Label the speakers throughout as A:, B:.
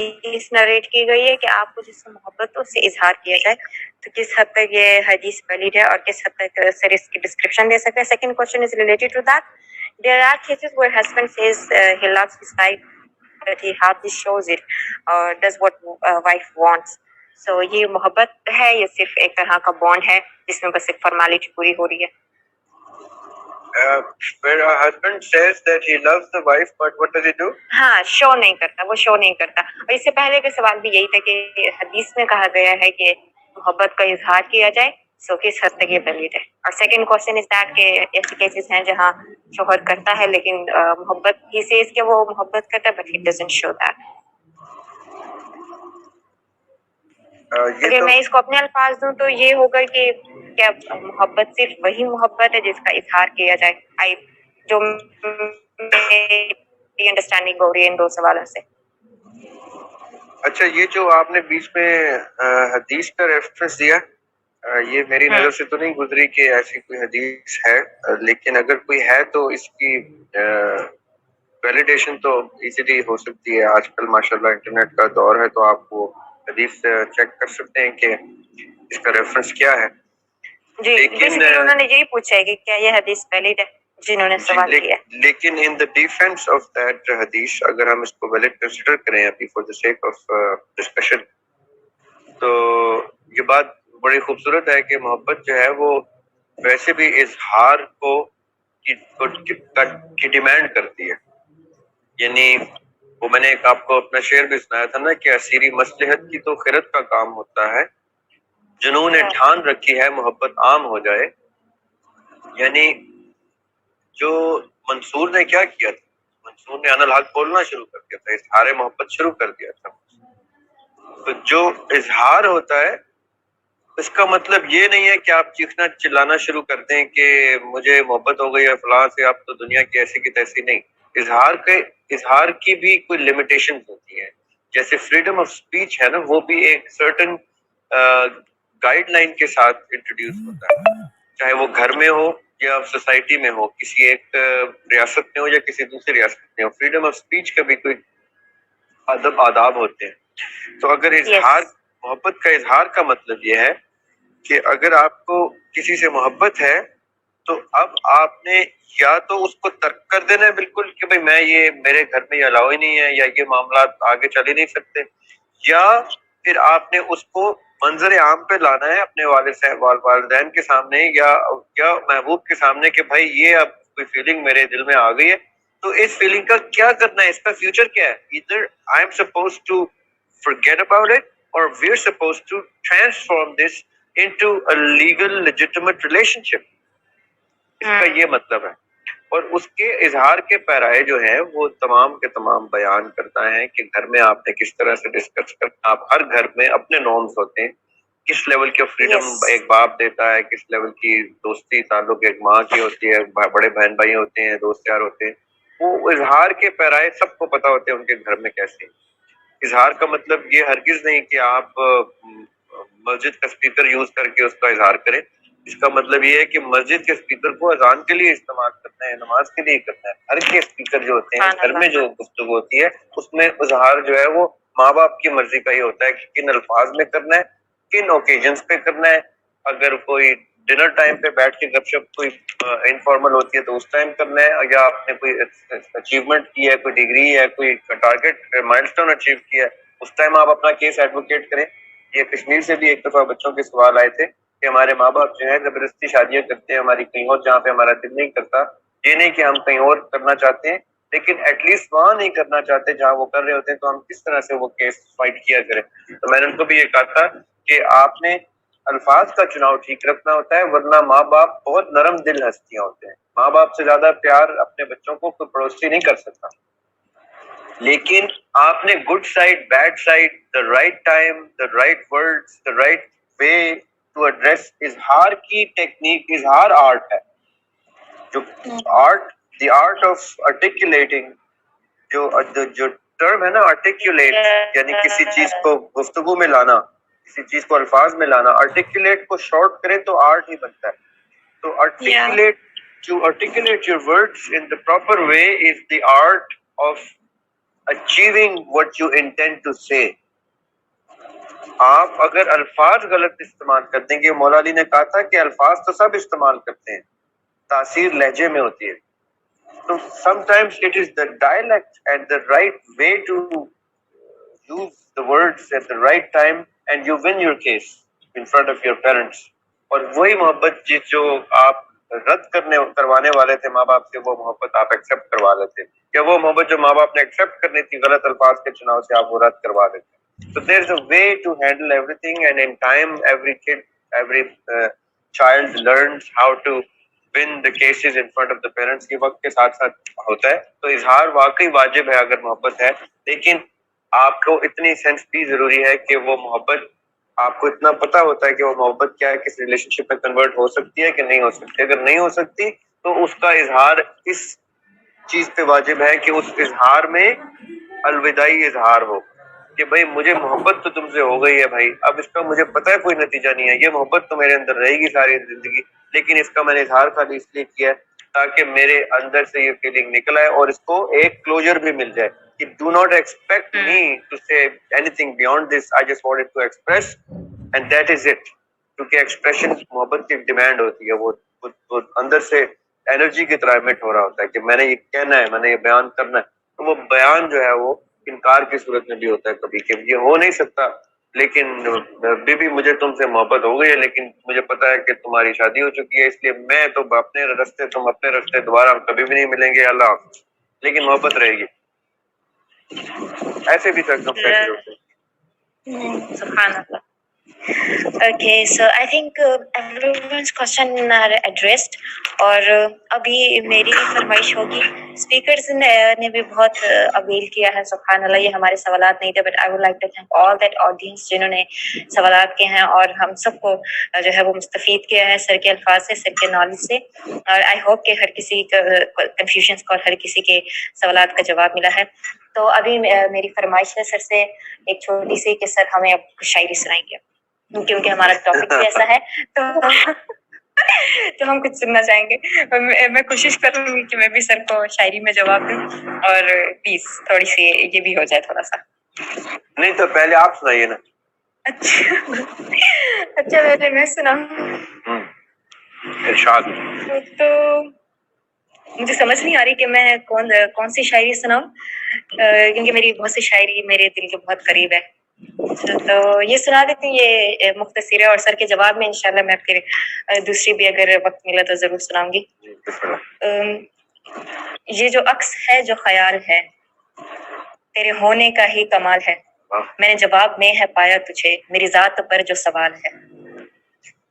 A: حدیث نریٹ کی گئی ہے کہ آپ کو جس سے محبت ہو اس سے اظہار کیا جائے, تو کس حد تک یہ حدیث ویلڈ ہے اور کس حد تک سر اس کی ڈسکرپشن دے سکتے ہیں. Second question is related to that. There are cases where husband says he loves his wife, but he hardly shows it or does what wife wants. So یہ محبت ہے یا صرف ایک طرح کا بانڈ ہے جس میں بس ایک فارمیلٹی پوری ہو رہی ہے؟
B: Where a husband says that he loves the wife, but what does he do?
A: ہاں, شو نہیں کرتا, وہ شو نہیں کرتا. اور اس سے پہلے کا سوال بھی یہی تھا کہ حدیث میں کہا گیا ہے کہ محبت کا اظہار کیا جائے, سو کس حد تک یہ ویلڈ ہے. اور سیکنڈ کوشچن از دیٹ کہ ایسے کیسز ہیں جہاں شوہر کرتا ہے لیکن محبت ہی سیز کہ وہ محبت کرتا ہے but he doesn't show that. اگر میں اس کو اپنے الفاظ دوں تو یہ ہوگا کہ کیا محبت صرف وہی محبت ہے جس کا اظہار کیا جائے, جو میری انڈرسٹینڈنگ ہو رہی ہے ان دو سوالوں سے.
B: اچھا, یہ جو آپ نے بیچ میں حدیث کا ریفرنس دیا, یہ میری نظر سے تو نہیں گزری کہ ایسی کوئی حدیث ہے, لیکن اگر کوئی ہے تو اس کی ویلیڈیشن تو ایزیلی ہو سکتی ہے. آج کل ماشاءاللہ انٹرنیٹ کا دور ہے, تو آپ وہ حدیث چیک کر سکتے ہیں کہ اس کا ریفرنس کیا ہے.
A: جی, بیسیکلی انہوں نے یہی پوچھا ہے کہ کیا یہ حدیث ویلڈ ہے جنہوں نے سوال کیا.
B: لیکن ان دا ڈیفینس آف دیٹ حدیث, اگر ہم اس کو ویلڈ کنسیڈر کریں ابھی for the sake of discussion, تو یہ بات بڑی خوبصورت ہے کہ محبت جو ہے وہ ویسے بھی اظہار کی ڈیمانڈ کرتی ہے. یعنی وہ میں نے ایک آپ کو اپنا شعر بھی سنایا تھا نا کہ اسیری مصلحت کی تو خیرت کا کام ہوتا ہے, جنہوں نے ٹھان رکھی ہے محبت عام ہو جائے. یعنی جو منصور نے کیا کیا تھا, منصور نے ان الحق بولنا شروع کر دیا تھا, اظہار محبت شروع کر دیا تھا. تو جو اظہار ہوتا ہے اس کا مطلب یہ نہیں ہے کہ آپ چیخنا چلانا شروع کر دیں کہ مجھے محبت ہو گئی ہے فلاں سے, اب تو دنیا کی ایسی کی تیسی. نہیں, اظہار کی بھی کوئی لمیٹیشن ہوتی ہیں. جیسے فریڈم آف سپیچ ہے نا, وہ بھی ایک سرٹن گائیڈ لائن کے ساتھ انٹروڈیوس ہوتا ہے, چاہے وہ گھر میں ہو یا سوسائٹی میں ہو, کسی ایک ریاست میں ہو یا کسی دوسری ریاست میں ہو. فریڈم آف سپیچ کا بھی کوئی ادب آداب ہوتے ہیں. تو اگر اظہار محبت کا اظہار کا مطلب یہ ہے کہ اگر آپ کو کسی سے محبت ہے تو اب آپ نے یا تو اس کو ترک کر دینا ہے بالکل کہ بھائی میں یہ میرے گھر میں یہ الاؤ ہی نہیں ہے یا یہ معاملات آگے چل ہی نہیں سکتے, یا پھر آپ نے اس کو منظر عام پہ لانا ہے اپنے والدین کے سامنے یا محبوب کے سامنے کہ بھائی یہ اب کوئی فیلنگ میرے دل میں آ گئی ہے, تو اس فیلنگ کا کیا کرنا ہے, اس کا فیوچر کیا ہے. either I am supposed to forget about it or we're supposed to transform this into a legal legitimate relationship. اس کا یہ مطلب ہے. اور اس کے اظہار کے پیرائے جو ہیں وہ تمام کے تمام بیان کرتا ہے کہ گھر میں آپ نے کس طرح سے ڈسکس کرنا. آپ ہر گھر میں اپنے نارمز ہوتے ہیں, کس لیول کی فریڈم ایک باپ دیتا ہے, کس لیول کی دوستی تعلق ایک ماں کی ہوتی ہے, بڑے بہن بھائی ہوتے ہیں, دوست یار ہوتے ہیں. وہ اظہار کے پیرائے سب کو پتا ہوتے ہیں ان کے گھر میں کیسے. اظہار کا مطلب یہ ہرگز نہیں کہ آپ مسجد کا اسپیکر یوز کر کے اس کا اظہار کریں. اس کا مطلب یہ ہے کہ مسجد کے اسپیکر کو اذان کے لیے استعمال کرنا ہے, نماز کے لیے کرنا ہے. گھر کے اسپیکر جو ہوتے ہیں, گھر میں جو گفتگو ہوتی ہے, اس میں اظہار جو ہے وہ ماں باپ کی مرضی کا ہی ہوتا ہے کہ کن الفاظ میں کرنا ہے, کن اوکیجنز پہ کرنا ہے. اگر کوئی ڈنر ٹائم پہ بیٹھ کے گپ شپ کوئی انفارمل ہوتی ہے تو اس ٹائم کرنا ہے, یا آپ نے کوئی اچیومنٹ کی ہے, کوئی ڈگری ہے, کوئی ٹارگیٹ مائلسٹون اچیو کیا ہے, اس ٹائم آپ اپنا کیس ایڈوکیٹ کریں. یہ کشمیر سے بھی ایک دفعہ بچوں کے سوال آئے تھے کہ ہمارے ماں باپ جو ہے زبردستی شادیاں کرتے ہیں ہماری کہیں اور جہاں پہ ہمارا دل نہیں کرتا. یہ نہیں کہ ہم کہیں اور کرنا چاہتے ہیں, لیکن ایٹ لیسٹ وہاں نہیں کرنا چاہتے جہاں وہ کر رہے ہوتے ہیں, تو ہم کس طرح سے وہ کیس فائٹ کیا کریں. تو میں نے ان کو بھی یہ کہا تھا کہ آپ نے الفاظ کا چناؤ ٹھیک رکھنا ہوتا ہے, ورنہ ماں باپ بہت نرم دل ہستیاں ہوتے ہیں. ماں باپ سے زیادہ پیار اپنے بچوں کو کوئی پڑوسی نہیں کر سکتا. لیکن آپ نے good side, bad side, the right time, the right words, the right way to address. اظہار کی ٹیکنیک, اظہار آرٹ ہے. جو art, the art of articulating, جو ٹرم ہے نا آرٹیکولیٹ, یعنی کسی چیز کو گفتگو میں لانا, کسی چیز کو الفاظ میں لانا. آرٹیکولیٹ کو شارٹ کریں تو آرٹ ہی بنتا ہے. تو articulate your words in the proper way is the art of achieving what you intend to say. آپ اگر الفاظ غلط استعمال کر دیں گے، مولا علی نے کہا تھا کہ الفاظ تو سب استعمال کرتے ہیں، تاثیر لہجے میں ہوتی ہے. تو sometimes it is the dialect and the right way to use the words at the right time and you win your case in front of your parents. اور وہی محبت جو آپ رد کروانے والے تھے ماں باپ سے، وہ محبت آپ ایکسپٹ کروا لیتے، یا وہ محبت جو ماں باپ نے ایکسپٹ کرنی تھی غلط الفاظ کے چناؤ سے، آپ وہ رد کروا دیتے. So there's a way to handle everything, and in time every kid, every child learns how to win the cases in front of the parents. کی وقت کے ساتھ ساتھ ہوتا ہے. تو اظہار واقعی واجب ہے اگر محبت ہے، لیکن آپ کو اتنی سینس بھی ضروری ہے کہ وہ محبت، آپ کو اتنا پتا ہوتا ہے کہ وہ محبت کیا ہے، کس ریلیشن شپ میں کنورٹ ہو سکتی ہے کہ نہیں ہو سکتی. اگر نہیں ہو سکتی تو اس کا اظہار اس چیز پہ واجب ہے کہ اس اظہار میں الوداعی اظہار ہو کہ بھائی مجھے محبت تو تم سے ہو گئی ہے بھائی، اب اس کا مجھے پتا ہے کوئی نتیجہ نہیں ہے، یہ محبت تو میرے اندر رہے گی ساری زندگی، لیکن اس کا میں نے اظہار خالی اس لیے کیا ہے تاکہ میرے اندر سے یہ فیلنگ نکل آئے اور اس کو ایک کلوجر بھی مل جائے کہ do not expect me to say anything beyond this, I just wanted to express and that is it. کیونکہ ایکسپریشن محبت کی ڈیمانڈ ہوتی ہے، وہ اندر سے انرجی کی طرح ایمٹ ہو رہا ہوتا ہے کہ میں نے یہ کہنا ہے، میں نے یہ بیان کرنا ہے. تو وہ بیان جو ہے وہ انکار کی صورت میں بھی ہوتا ہے کبھی کہ یہ ہو نہیں سکتا، لیکن بی بی مجھے تم سے محبت ہو گئی ہے، لیکن مجھے پتا ہے کہ تمہاری شادی ہو چکی ہے، اس لیے میں تو اپنے رستے، تم اپنے رستے، دوبارہ ہم کبھی بھی نہیں ملیں گے، اللہ حافظ، لیکن محبت رہے گی. ایسے بھی سرکمسٹنسز ہوتے ہیں.
A: سبحان اللہ. Okay, so I think everyone's question are addressed. اور ابھی میری فرمائش ہوگی، اسپیکرز نے بھی بہت اپیل کیا ہے، سبحان اللہ. یہ ہمارے سوالات نہیں تھے، but I would like to thank all that audience جنہوں نے سوالات کیے ہیں اور ہم سب کو جو ہے وہ مستفید کیا ہے سر کے الفاظ سے، سر کے نالج سے. اور آئی ہوپ کہ ہر کسی کا کنفیوژنس کا اور ہر کسی کے سوالات کا جواب ملا ہے. تو ابھی میری فرمائش ہے سر سے ایک چھوٹی سی کہ سر ہمیں اب کچھ شاعری سنائیں گے، کیونکہ ہمارا ٹاپک بھی ایسا ہے تو ہم کچھ سننا چاہیں گے. میں کوشش کروں گی کہ میں بھی سر کو شاعری میں جواب دوں، اور پلیز تھوڑی سی یہ بھی ہو جائے تھوڑا سا.
B: نہیں تو پہلے آپ سنائیے نا.
A: اچھا پہلے میں سناؤں؟
B: ارشاد.
A: تو مجھے سمجھ نہیں آ رہی کہ میں کون سی شاعری سناؤں، کیونکہ میری بہت سی شاعری میرے دل کے بہت قریب ہے. تو یہ سنا دیتی ہوں، یہ مختصر ہے، اور سر کے جواب میں انشاءاللہ میں پھر دوسری بھی اگر وقت ملا تو ضرور سناؤں گی. یہ جو عکس ہے جو خیال ہے، تیرے ہونے کا ہی کمال ہے. میں نے جواب میں ہے پایا تجھے، میری ذات پر جو سوال ہے.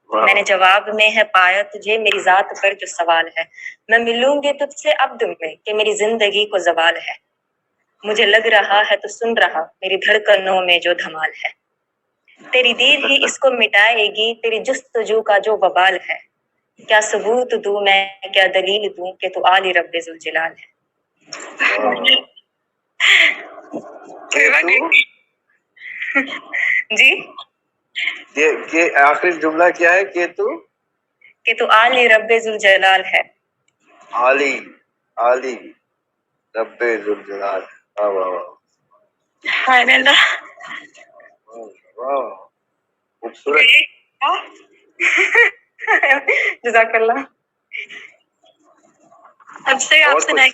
A: میں نے جواب میں ہے پایا تجھے، میری ذات پر جو سوال ہے. میں ملوں گی تجھ سے اب دن میں کہ میری زندگی کو زوال ہے. مجھے لگ رہا ہے تو سن رہا، میری دھڑکنوں میں جو دھمال ہے. تیری دید ہی اس کو مٹائے گی، تیری جستجو کا جو وبال ہے. کیا ثبوت دوں میں، کیا دلیل دوں کہ تو آل رب ذوالجلال ہے. جی
B: یہ آخری جملہ کیا ہے کہ
A: تو آل رب ذوالجلال ہے.
B: عالی عالی رب ذوالجلال. واہ واہ واہ،
A: سبحان اللہ،
B: واہ خوبصورت.
A: جزاک اللہ. اب سے آپ سنائیں.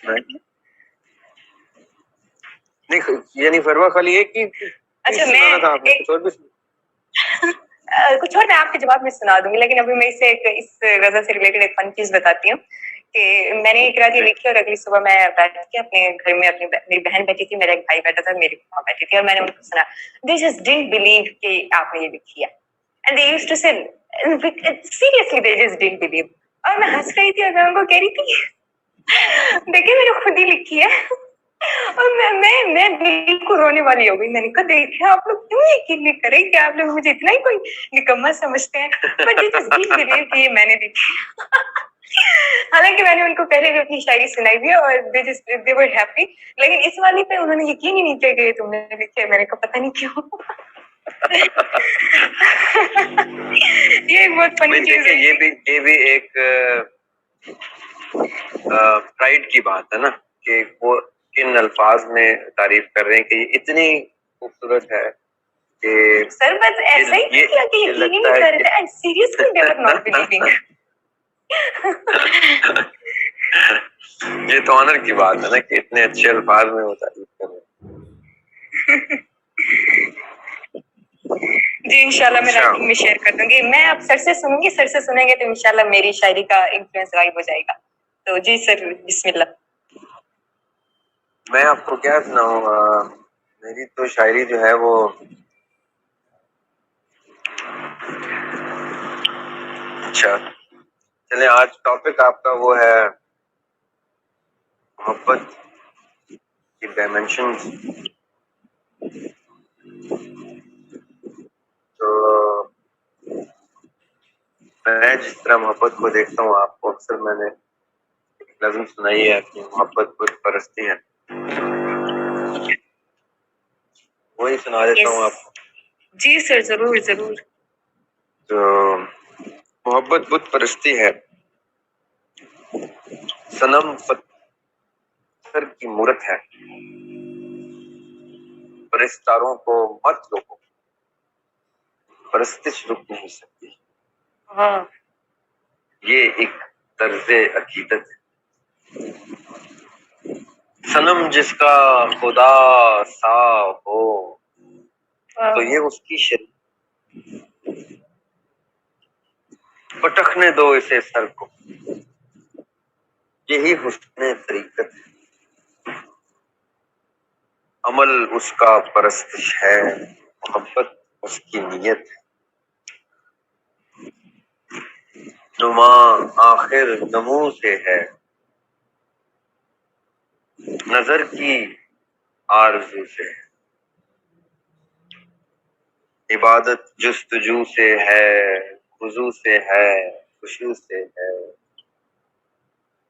B: نہیں یعنی فروا خالی ایک ہی.
A: اچھا میں کچھ اور میں آپ کے جواب میں سنا دوں گی، لیکن ابھی میں اس غزل سے ریلیٹڈ ایک فن چیز بتاتی ہوں کہ میں نے ایک رات یہ لکھی اور اگلی صبح میں بیٹھ کے اپنے گھر میں میری بہن بیٹھی تھی، میرا ایک بھائی بیٹھا تھا، میری ماں بیٹھی تھی، اور میں نے ان کو سنا. دے جسٹ ڈنٹ بلیو کہ آپ نے یہ لکھی ہے. اینڈ دے یوزڈ ٹو سے seriously they just didn't blue. اور میں ہنس رہی تھی اور میں ان کو کہہ رہی تھی دیکھیں میں نے خود ہی لکھی ہے. اور میں بالکل رونے والی ہو گئی. میں نے کہا دیکھیں آپ لوگ کیوں یقین نہیں کریں کہ آپ لوگ مجھے اتنا ہی کوئی نکما سمجھتے ہیں، but they just didn't blue کہ یہ میں نے لکھی. حالانکہ میں نے ان کو پہلے بھی اپنی شاعری سنائی بھی ہے اور they were happy، لیکن اس والی پہ انہوں نے یقین ہی نہیں کیا کہ تم نے لکھی ہے. میں نے کہا پتہ نہیں کیوں. یہ ایک بہت فنی چیز ہے.
B: یہ بھی ایک پرائڈ کی بات ہے نا کہ وہ کن الفاظ میں تعریف کر رہے ہیں کہ یہ اتنی خوبصورت ہے کہ
A: سر بس ایسا ہی
B: یہ
A: کہ یقین ہی نہیں کر رہے ہیں. Seriously they were not believing.
B: یہ تو آنر کی بات ہے نا کہ اتنے اچھے الفاظ میں وہ تعریف کر رہے ہیں.
A: جی انشاءاللہ میں رائٹنگ میں شیئر کر دوں گی. میں اب سر سے سنوں گی, سر سے سنیں گے تو انشاءاللہ میری شاعری کا انفلوئنس غائب ہو جائے گا. تو جی سر بسم اللہ.
B: میں آپ کو کیا سناؤں, میری تو شاعری جو ہے وہ اچھا چلیں آج ٹاپک آپ کا وہ ہے محبت کی ڈائمینشنز. تو میں جس طرح محبت کو دیکھتا ہوں, آپ کو اکثر میں نے ایک نظم سنائی ہے کہ محبت بت پرستی ہے, وہی سنا دیتا ہوں آپ کو.
A: جی سر ضرور ضرور.
B: تو محبت بت پرستی ہے, صنم پتھر کی مورت ہے, پرستاروں کو مت روکو, پرستش رک نہیں سکتی, یہ ایک طرز عقیدت ہے. صنم جس کا خدا سا ہو تو یہ اس کی پٹکنے دو اسے سر کو, یہی حسن طریقت ہے. عمل اس کا پرستش ہے, محبت اس کی نیت ہے. نما آخر نمو سے ہے, نظر کی آرزو سے ہے. عبادت جستجو سے ہے, خضوع سے ہے, خشوع سے ہے,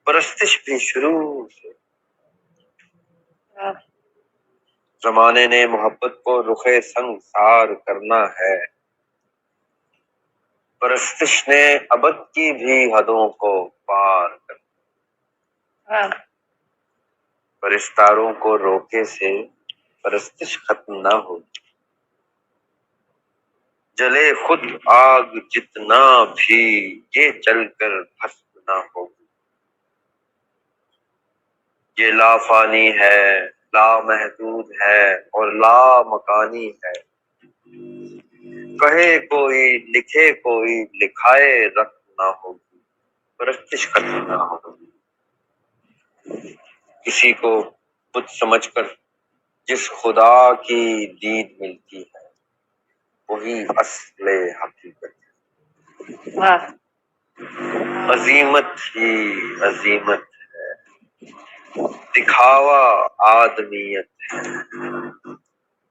B: پرستش بھی شروع سے. زمانے نے محبت کو رخ سنگسار کرنا ہے, پرستش نے ابد کی بھی حدوں کو پار کرنا. پرستاروں کو روکے سے پرستش ختم نہ ہو, جلے خود آگ جتنا بھی یہ جل کر بھسم نہ ہو. یہ لا فانی ہے, لا محدود ہے اور لا مکانی ہے. کہے کوئی لکھے کوئی لکھائے رکھ نہ ہوگی, پرستش ختم نہ ہوگی. کسی کو بت سمجھ کر جس خدا کی دید ملتی ہے وہی اصل حقیقت ہے. عظیمت ہی عظیمت ہے, دکھاوا آدمیت ہے.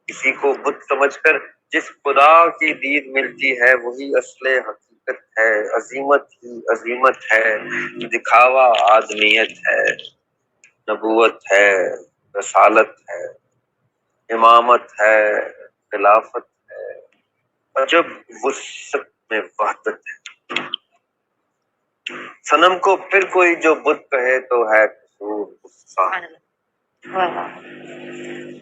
B: کسی کو بت سمجھ کر جس خدا کی دید ملتی ہے وہی اصل حقیقت ہے. عظیمت ہی عظیمت ہے, دکھاوا آدمیت ہے. نبوت ہے, رسالت ہے, امامت ہے, خلافت ہے, عجب وسعت میں وحدت ہے. صنم کو پھر کوئی جو بت کہے تو ہے قصور اس کا,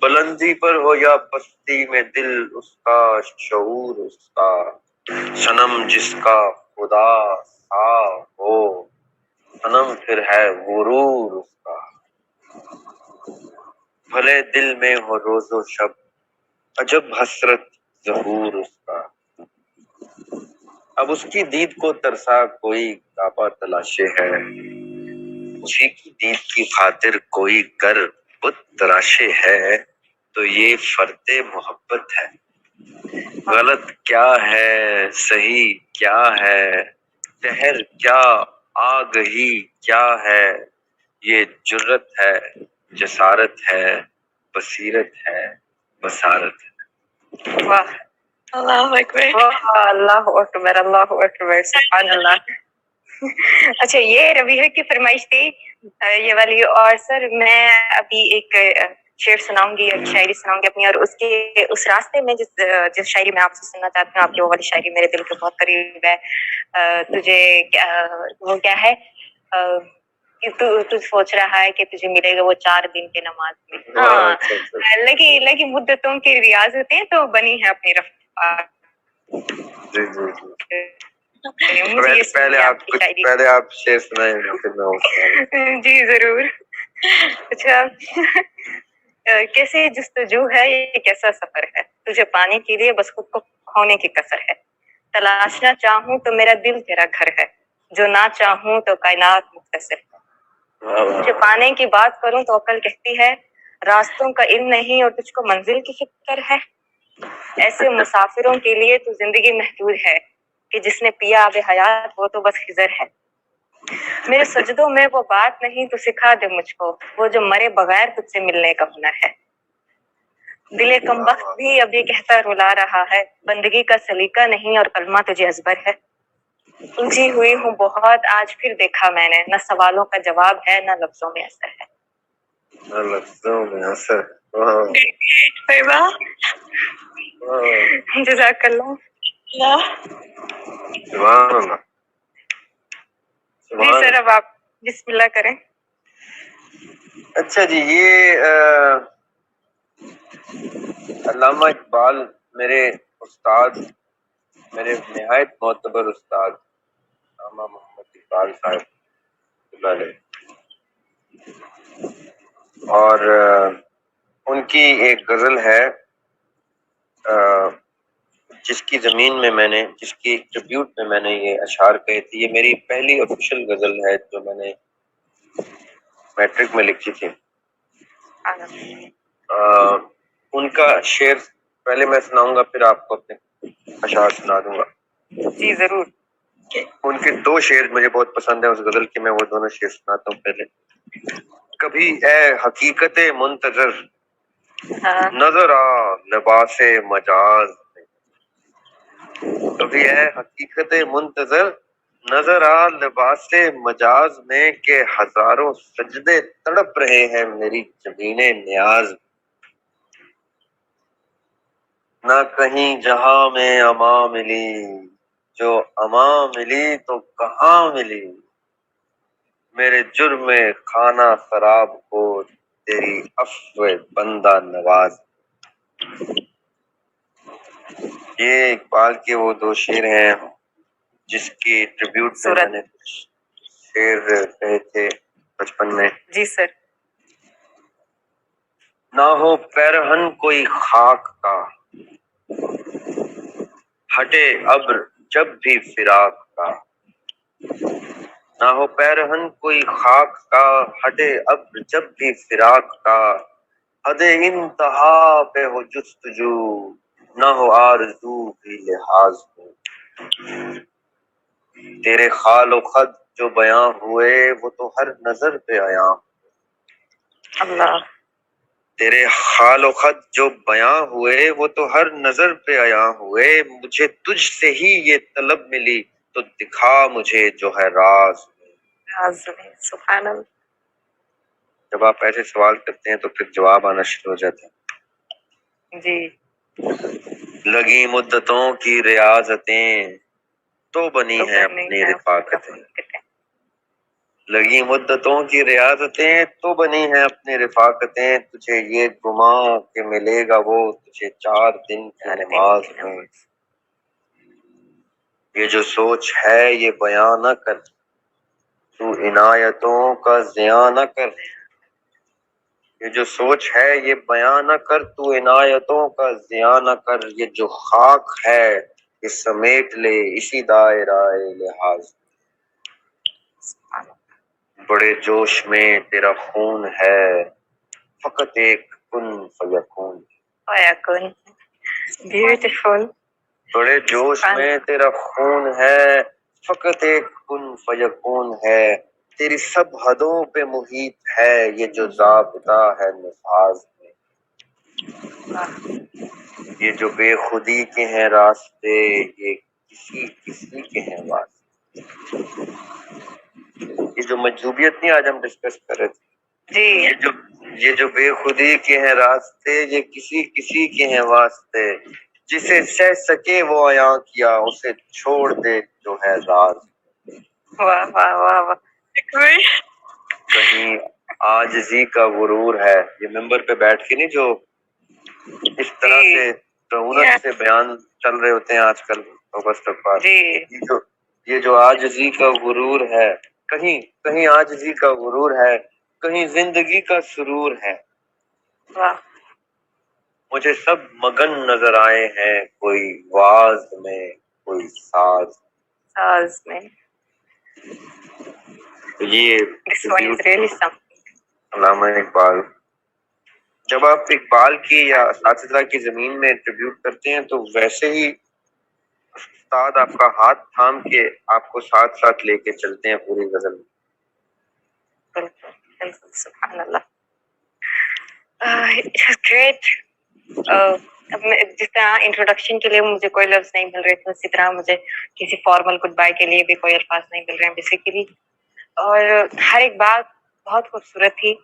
B: بلندی پر ہو یا پستی میں دل اس کا, شعور اس کا. صنم جس کا خدا سا ہو, صنم پھر ہے غرور اس کا. بھلے دل میں ہو روز و شب عجب حسرت ظہور اس کا. اب اس کی دید کو ترسا کوئی کعبہ تلاشے ہے, اسی کی دید کی خاطر کوئی گر بت تراشے ہے, تو یہ فرط محبت ہے. غلط کیا ہے صحیح کیا ہے, تہر کیا آگہی کیا ہے, یہ جرت ہے جسارت ہے, بصیرت ہے بصارت ہے. واہ اللہ اکبر, اللہ اکبر, اللہ اکبر, سبحان اللہ. اچھا یہ ربیہ کی فرمائش تھی یہ والی. اور سر میں ابھی ایک شعر سناؤں گی, ایک شاعری سناؤں گی اپنی, اور اس راستے میں جس شاعری میں آپ سے سننا چاہتی ہوں, آپ کی وہ والی شاعری میرے دل کے بہت قریب ہے. تجھے وہ کیا ہے,
A: تو سوچ رہا ہے کہ تجھے ملے گا وہ 4 دن کی نماز میں. ہاں لگی مدتوں کی ریاضتیں تو بنی ہے اپنی رفتار.
B: جی جی
A: مجھے یہ
B: پہلے آپ کچھ پہلے آپ شعر سنائیں پھر میں
A: جی ضرور. اچھا کیسے جستجو ہے یہ کیسا سفر ہے, تجھے پانے کے لیے بس خود کو کھونے کی کسر ہے. تلاشنا چاہوں تو میرا دل تیرا گھر ہے, جو نہ چاہوں تو کائنات مختصر ہے. تجھے پانے کی بات کروں تو عقل کہتی ہے راستوں کا علم نہیں اور تجھ کو منزل کی فکر ہے. ایسے مسافروں کے لیے تو زندگی محدود ہے کہ جس نے پیا آب حیات وہ تو بس خضر ہے. میرے سجدوں میں وہ بات نہیں تو سکھا دے مجھ کو, وہ جو مرے بغیر تجھ سے ملنے کا ہنر ہے. دل کمبخت بھی اب یہ کہتا رلا رہا ہے بندگی کا سلیقہ نہیں اور کلمہ تجھے ازبر ہے. الجھی ہوئی ہوں بہت آج پھر دیکھا میں نے, نہ سوالوں کا جواب ہے نہ لفظوں میں اثر ہے.
B: لفظوں میں اثر.
A: جزاک اللہ.
B: سبحان اللہ.
A: جی سر اب آپ بسم اللہ کریں.
B: اچھا جی, یہ علامہ اقبال میرے استاد, میرے نہایت معتبر استاد علامہ محمد اقبال صاحب علیہ, اور ان کی ایک غزل ہے جس کی زمین میں نے, جس کی ٹریبیوٹ میں میں نے یہ اشعار کہے تھے. یہ میری پہلی آفیشیل غزل ہے جو میں نے میٹرک میں لکھی تھی. ان کا شعر پہلے میں سناؤں گا, پھر آپ کو اپنے اشعار سنا دوں گا.
A: جی ضرور.
B: ان کے 2 شعر مجھے بہت پسند ہیں اس غزل کے, میں وہ دونوں شعر سناتا ہوں. پہلے کبھی اے حقیقت منتظر نظر آ لباس مجاز, کبھی اے حقیقت منتظر نظر آ لباس مجاز میں کہ ہزاروں سجدے تڑپ رہے ہیں میری جبین نیاز. نہ کہیں جہاں میں اما ملی, جو اما ملی تو کہاں ملی, میرے جرم خانہ خراب کو تیری عفو بندہ نواز. یہ اقبال کے وہ 2 شعر ہیں جس کی ٹریبیوٹ میں میں نے کچھ شعر کہے تھے بچپن میں.
A: جی سر.
B: نہ ہو پیرہن کوئی خاک کا, ہٹے ابر جب بھی فراق کا, نہ ہو پیرہن کوئی خاک کا, ہٹے ابر جب بھی فراق کا, حد انتہا پہ ہو جستجو نہ ہو آرزو بھی لحاظ ہو. تیرے خال و خد جو بیاں ہوئے وہ تو ہر نظر پہ عیاں.
A: اللہ.
B: تیرے خال و خد جو بیاں ہوئے وہ تو ہر نظر پہ عیاں ہوئے, مجھے تجھ سے ہی یہ طلب ملی تو دکھا مجھے جو ہے راز.
A: سبحان اللہ.
B: جب آپ ایسے سوال کرتے ہیں تو پھر جواب آنا شروع ہو جاتے ہیں.
A: جی.
B: لگی مدتوں کی ریاضتیں تو بنی ہیں اپنی رفاقتیں, لگی مدتوں کی ریاضتیں تو بنی ہیں اپنی رفاقتیں, تجھے یہ گمان کہ ملے گا وہ تجھے 4 دن کی نماز میں. یہ جو سوچ ہے یہ بیاں نہ کر, تو عنایتوں کا زیاں نہ کر. یہ جو سوچ ہے یہ بیاں نہ کر, تو عنایتوں کا زیاں نہ کر. یہ جو خاک ہے یہ سمیٹ لے اسی دائرہ لحاظ. بڑے جوش میں تیرا خون ہے فقط ایک کن فیکون.
A: بیوٹیفل.
B: بڑے جوش میں تیرا خون ہے فقط ایک کن فیکون ہے, تیری سب حدوں پہ محیط ہے یہ جو ضابطہ ہے نفاذ میں. یہ جو بے خودی کے ہیں راستے یہ کسی کسی کے ہیں واسطے. یہ جو مجذوبیت نہیں آج ہم ڈسکس کر رہے تھے جی, یہ جو بے خودی کے ہیں راستے یہ کسی کسی کے ہیں واسطے, جسے سہ سکے وہ عیاں کیا اسے چھوڑ دے جو ہے راز.
A: واہ واہ واہ واہ.
B: کہیں عاجزی کا غرور ہے. یہ ممبر پہ بیٹھ کے نہیں جو اس طرح سے رونق سے بیان چل رہے ہوتے ہیں آج کل استغفار. یہ جو عاجزی کا غرور ہے, کہیں عاجزی کا غرور ہے, کہیں زندگی کا سرور ہے. مجھے سب مگن نظر آئے ہیں, کوئی واز میں کوئی ساز میں. یہ علامہ اقبال. جب آپ اقبال کی یا اساتذہ کی زمین میں ٹریبیوٹ کرتے ہیں تو ویسے ہی استاد آپ کا ہاتھ تھام کے آپ کو ساتھ ساتھ لے کے چلتے ہیں پوری غزل میں. سبحان اللہ. گریٹ. جس طرح انٹروڈکشن کے لیے مجھے کوئی لفظ نہیں مل رہے تھے, اسی طرح مجھے کسی فارمل گڈ بائی کے لیے بھی کوئی الفاظ نہیں مل رہے ہیں بیسیکلی. اور ہر ایک بات بہت خوبصورت تھی.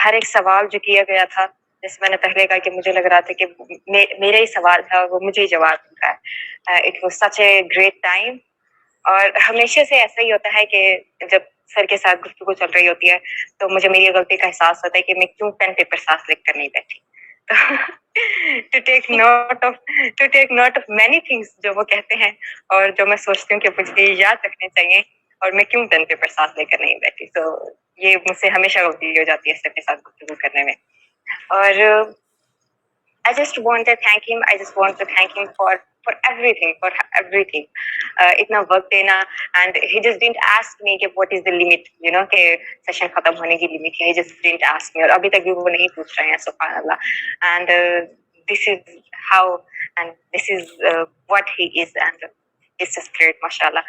B: ہر ایک سوال جو کیا گیا تھا, جیسے میں نے پہلے کہا کہ مجھے لگ رہا تھا کہ میرا ہی سوال تھا, وہ مجھے ہی جواب مل رہا ہے. It was such a great time. اور ہمیشہ سے ایسا ہی ہوتا ہے کہ جب سر کے ساتھ گفتگو چل رہی ہوتی ہے تو مجھے میری غلطی کا احساس ہوتا ہے کہ میں کیوں پین پیپر ساتھ لکھ کر نہیں بیٹھی. To take note of many things جو وہ کہتے ہیں اور جو میں سوچتی ہوں کہ مجھے یاد رکھنے چاہیے, اور میں کیوں پین پیپر ساتھ لے کر نہیں بیٹھی. تو یہ مجھ سے ہمیشہ غلطی ہو جاتی ہے سر کے ساتھ گفتگو کرنے میں. اور I just want to thank him. I just want to thank him for everything, اتنا وقت دینا. And he just didn't ask me کہ what is the limit, کہ سیشن ختم ہونے کی لمٹ ہے. He just didn't ask me, اور ابھی تک بھی وہ نہیں پوچھ رہے ہیں, سبحان اللہ. And this is how, and this is what he is, and it's just great, mashallah.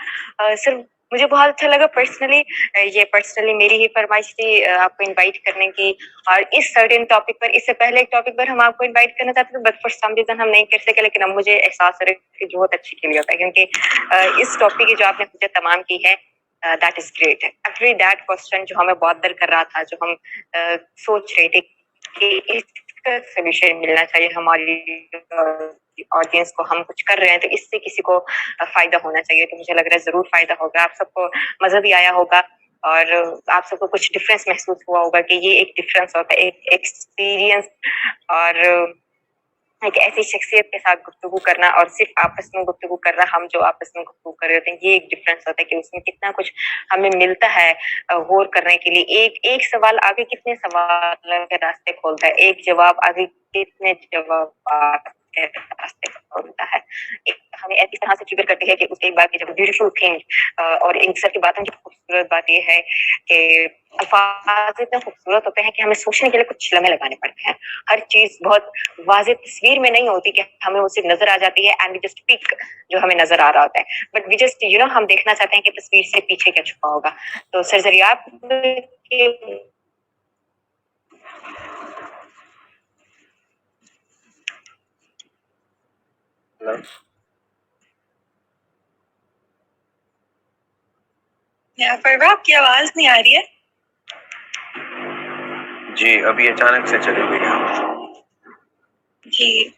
B: Sir, مجھے بہت اچھا لگا پرسنلی. یہ پرسنلی میری ہی فرمائش تھی آپ کو انوائٹ کرنے کی, اور اس سرٹن ٹاپک پر, اس سے پہلے ایک ٹاپک پر ہم آپ کو انوائٹ کرنا چاہتے تھے, بٹ فار سم ریزن ہم نہیں کر سکے. لیکن اب مجھے احساس ہو رہا ہے کہ بہت اچھی کے لیے ہوتا ہے, کیونکہ اس ٹاپک کی جو آپ نے مجھے تمام کی ہے, that is great. Every that question جو ہمیں بادر کر رہا تھا, جو ہم سوچ رہے تھے کہ اس کا سولوشن ملنا چاہیے ہماری آڈینس کو, ہم کچھ کر رہے ہیں تو اس سے کسی کو فائدہ ہونا چاہیے. تو مجھے لگ رہا ہے ضرور فائدہ ہوگا, آپ سب کو مزہ بھی آیا ہوگا, اور آپ سب کو کچھ ڈفرینس محسوس ہوا ہوگا کہ یہ ایک ڈفرینس ہوتا ہے, ایک ایکسپیرینس اور ایک ایسی شخصیت کے ساتھ گفتگو کرنا, اور صرف آپس میں گفتگو کرنا, ہم جو آپس میں گفتگو کر رہے ہوتے ہیں, یہ ایک ڈفرینس ہوتا ہے کہ اس میں کتنا کچھ ہمیں ملتا ہے غور کرنے کے لیے. ایک سوال آگے کتنے سوال کے راستے کھولتا ہے, ایک جواب آگے کتنے جواب کے راستے کھولتا ہے. ہمیں اس طرح سے ٹریگر کرتی ہے کہ اس کے بعد کی جب بیوٹیفل تھنگ, اور ان سب کی باتوں کی خوبصورت بات یہ ہے کہ الفاظ اتنے خوبصورت ہوتے ہیں کہ ہمیں سوچنے کے لیے کچھ لمحے لگانے پڑتے ہیں. ہر چیز بہت واضح تصویر میں نہیں ہوتی کہ ہمیں وہ صرف نظر آ جاتی ہے, اینڈ وی جسٹ پک جو ہمیں نظر آ رہا ہوتا ہے, بٹ وی جسٹ ہم دیکھنا چاہتے ہیں کہ تصویر سے پیچھے کیا چھپا ہوگا. تو سرزریات آپ کی آواز نہیں آ رہی ہے. جی ابھی اچانک سے چلی گئی. جی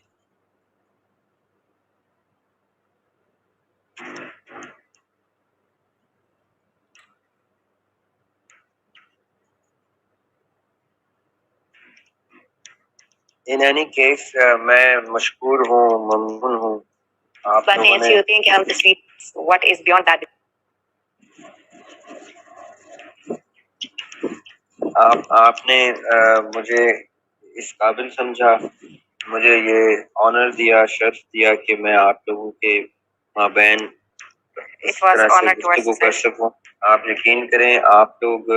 B: in any case میں مشکور ہوں, ممنون ہوں. باتیں ایسی ہوتی ہیں کہ ہم تصویر what is beyond that. آپ نے مجھے اس قابل سمجھا, مجھے یہ آنر دیا, شرف دیا کہ میں آپ لوگوں کے مابین اس طرح سے گفتگو کر سکوں. آپ یقین کریں, آپ لوگ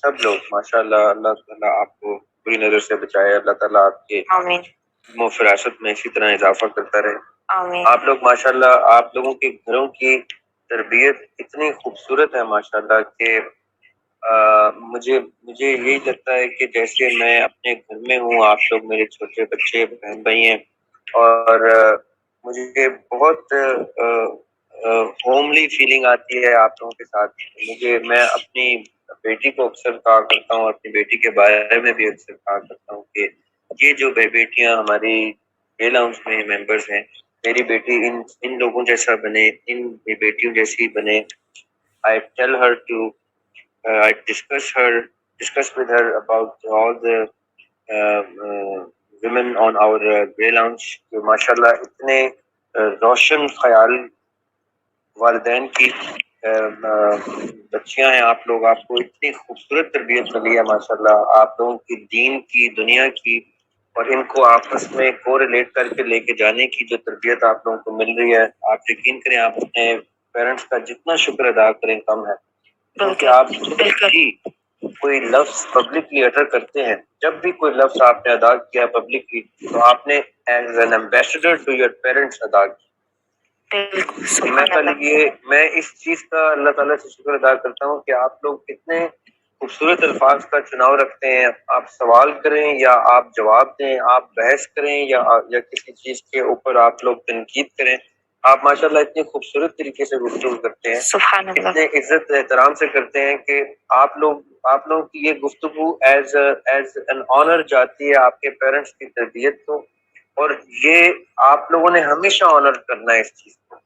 B: سب لوگ ماشاءاللہ, اللہ تعالیٰ آپ کو بری نظر سے بچائے, اللہ تعالیٰ آپ کے علم و فراست میں اسی طرح اضافہ کرتا رہے. آپ لوگ ماشاءاللہ, آپ لوگوں کے گھروں کی تربیت اتنی خوبصورت ہے ماشاءاللہ کہ مجھے یہی لگتا ہے کہ جیسے میں اپنے گھر میں ہوں, آپ لوگ میرے چھوٹے بچے بہن بھائی ہیں, اور مجھے بہت ہوملی فیلنگ آتی ہے آپ لوگوں کے ساتھ. میں اپنی بیٹی کو اکثر کہا کرتا ہوں, اپنی بیٹی کے بارے میں بھی اکثر کہا کرتا ہوں کہ یہ جو بیٹیاں ہماری یہ لاؤنج میں ممبرز ہیں, میری بیٹی ان لوگوں جیسا بنے, ان بیٹیوں جیسی بنے. I tell her to I discuss her discuss with her about all the women on our Grey Lounge جو ماشاء اللہ اتنے روشن خیال والدین کی بچیاں ہیں آپ لوگ، آپ کو اتنی خوبصورت تربیت ملی ہے ماشاء اللہ، آپ لوگوں کی دین کی دنیا کی، اور ان کو آپس میں کو ریلیٹ کر کے لے کے جانے کی جو تربیت آپ لوگوں کو مل رہی ہے، آپ یقین کریں آپ اپنے پیرنٹس کا جتنا شکر ادا کریں کم ہے، کیونکہ آپ جب بھی کوئی لفظ پبلکلی اٹر کرتے ہیں، جب بھی کوئی لفظ آپ نے ادا کیا پبلکلی، تو آپ نے as an ambassador to your parents ادا کیا۔ میں اس چیز کا اللہ تعالیٰ سے شکر ادا کرتا ہوں کہ آپ لوگ اتنے خوبصورت الفاظ کا چناؤ رکھتے ہیں، آپ سوال کریں یا آپ جواب دیں، آپ بحث کریں یا کسی چیز کے اوپر آپ لوگ تنقید کریں، آپ ماشاءاللہ اتنی خوبصورت طریقے سے گفتگو کرتے ہیں،
A: سبحان اللہ،
B: اتنے عزت احترام سے کرتے ہیں کہ آپ لوگوں کی یہ گفتگو ایز این آنر جاتی ہے آپ کے پیرنٹس کی تربیت کو، اور یہ آپ لوگوں نے ہمیشہ آنر کرنا ہے اس چیز کو۔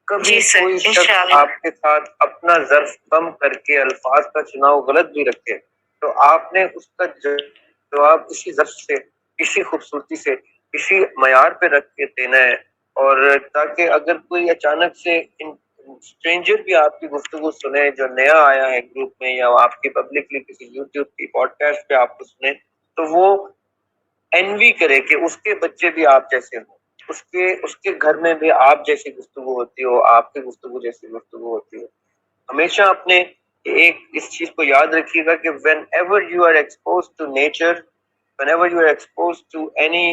B: کبھی کوئی شخص آپ کے ساتھ اپنا ظرف کم کر کے الفاظ کا چناؤ غلط بھی رکھے تو آپ نے اس کا جواب اسی ظرف سے، اسی خوبصورتی سے، اسی معیار پہ رکھ کے دینا ہے، اور تاکہ اگر کوئی اچانک سے اسٹرینجر بھی آپ کی گفتگو سنے جو نیا آیا ہے گروپ میں، یا آپ کی پبلکلی کسی یوٹیوب کی پوڈ کاسٹ پہ آپ کو سنے، تو وہ انوی کرے کہ اس کے بچے بھی آپ جیسے ہوں، اس کے گھر میں بھی آپ جیسی گفتگو ہوتی ہو، آپ کی گفتگو جیسی گفتگو ہوتی ہو۔ ہمیشہ اپنے ایک اس چیز کو یاد رکھیے گا کہ whenever you are expose to nature, whenever you are expose to any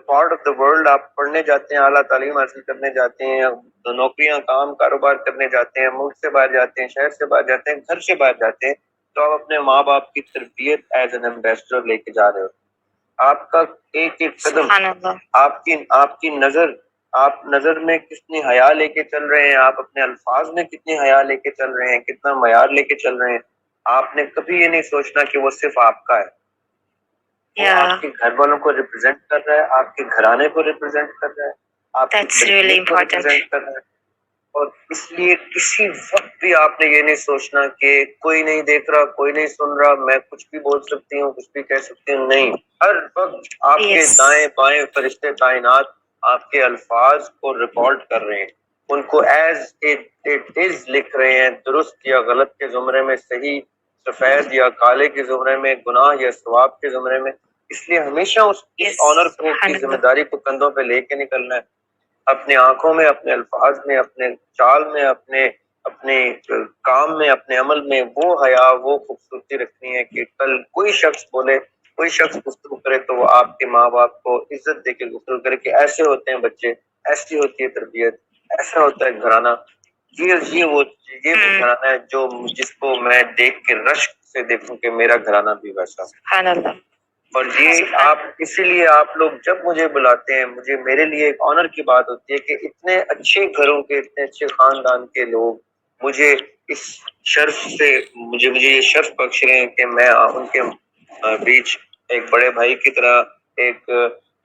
B: part of the world, آپ پڑھنے جاتے ہیں، اعلیٰ تعلیم حاصل کرنے جاتے ہیں، نوکریاں کام کاروبار کرنے جاتے ہیں، ملک سے باہر جاتے ہیں، شہر سے باہر جاتے ہیں، گھر سے باہر جاتے ہیں، تو آپ اپنے ماں باپ کی تربیت ایز این ایمبیسڈر لے کے جا رہے ہو۔ آپ کا ایک ایک قدم، آپ کی نظر میں کتنی حیا لے کے چل رہے ہیں، آپ اپنے الفاظ میں کتنی حیا لے کے چل رہے ہیں، کتنا معیار لے کے چل رہے ہیں، آپ نے کبھی یہ نہیں سوچنا کہ وہ صرف آپ کا ہے، وہ آپ کے گھر والوں کو ریپرزینٹ کر رہا ہے، آپ کے گھرانے کو ریپرزینٹ کر رہا ہے، آپ کی تربیت کو ریپرزینٹ کر رہا ہے۔ اور اس لیے کسی وقت بھی آپ نے یہ نہیں سوچنا کہ کوئی نہیں دیکھ رہا، کوئی نہیں سن رہا، میں کچھ بھی بول سکتی ہوں، کچھ بھی کہہ سکتی ہوں، نہیں، ہر وقت آپ کے دائیں بائیں فرشتے کائنات آپ کے الفاظ کو ریکارڈ کر رہے ہیں، ان کو ایز اٹ از لکھ رہے ہیں، درست یا غلط کے زمرے میں، صحیح سفید یا کالے کے زمرے میں، گناہ یا ثواب کے زمرے میں۔ اس لیے ہمیشہ اس آنر کو کی ذمہ داری کو کندھوں پہ لے کے نکلنا ہے، اپنے آنکھوں میں، اپنے الفاظ میں، اپنے چال میں، اپنے کام میں، اپنے عمل میں وہ حیا، وہ خوبصورتی رکھنی ہے کہ کل کوئی شخص بولے، کوئی شخص گفتگو کرے تو وہ آپ کے ماں باپ کو عزت دے کے گفتگو کرے کہ ایسے ہوتے ہیں بچے، ایسی ہوتی ہے تربیت، ایسا ہوتا ہے گھرانہ، یہ وہ گھرانہ ہے جس کو میں دیکھ کے رشک سے دیکھوں کہ میرا گھرانہ بھی ویسا۔ سبحان اللہ۔ اور یہ آپ اسی لیے آپ لوگ جب مجھے بلاتے ہیں، میرے لیے ایک آنر کی بات ہوتی ہے کہ اتنے اچھے گھروں کے، اتنے اچھے خاندان کے لوگ مجھے اس شرف سے مجھے یہ شرف بخش رہے ہیں کہ میں ان کے بیچ ایک بڑے بھائی کی طرح، ایک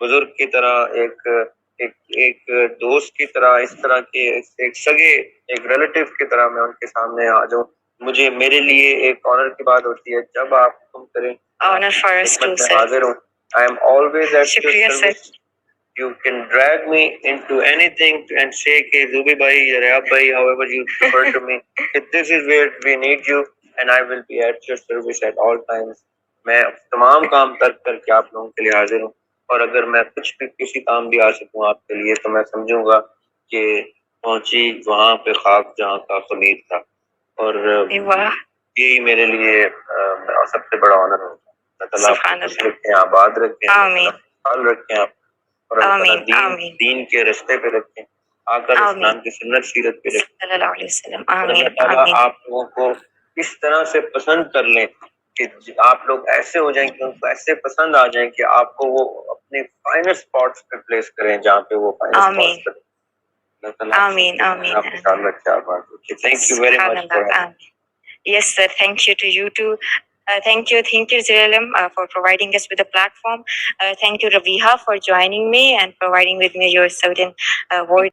B: بزرگ کی طرح، ایک دوست کی طرح، اس طرح کے ایک سگے، ایک ریلیٹیو کی طرح میں ان کے سامنے آ جاؤں، میرے لیے ایک آنر کی بات ہوتی ہے۔ جب آپ حکم کریں میں حاضر ہوں۔ I am always at your service. You can drag me into anything and say کہ زوبی بھائی یا ریاب بھائی however you refer to me کہ this is where we need you and I will be at your service at all times. میں تمام کام ترک کر کے آپ لوگوں کے لیے حاضر ہوں، اور اگر میں کچھ بھی کسی کام بھی آ سکوں آپ کے لیے تو میں سمجھوں گا کہ پہنچی وہاں پہ خاک جہاں کا خمیر تھا، اور یہی میرے لیے سب سے بڑا آنر ہوگا۔ رکھیں، آباد رکھیں، حال رکھیں آپ، اور اللہ تعالیٰ دین کے رستے پہ رکھیں، آقا اسلام کی سنت سیرت پہ رکھیں، اور اللہ تعالیٰ آپ لوگوں کو اس طرح سے پسند کر لیں کہ آپ لوگ ایسے ہو جائیں کہ ان کو ایسے پسند آ جائیں کہ آپ کو وہ اپنے فائنل اسپاٹس پہ پلیس کریں جہاں پہ وہ فائنل اسپاٹس پہ۔ اللہ تعالیٰ آپ کو خیال رکھے، آباد رکھے۔ Thank you very much.
A: Yes, sir. Thank you to you too. Thank you, Zelalem, for providing us with a platform. Thank you, Rabiha, for joining me and providing with me your certain words.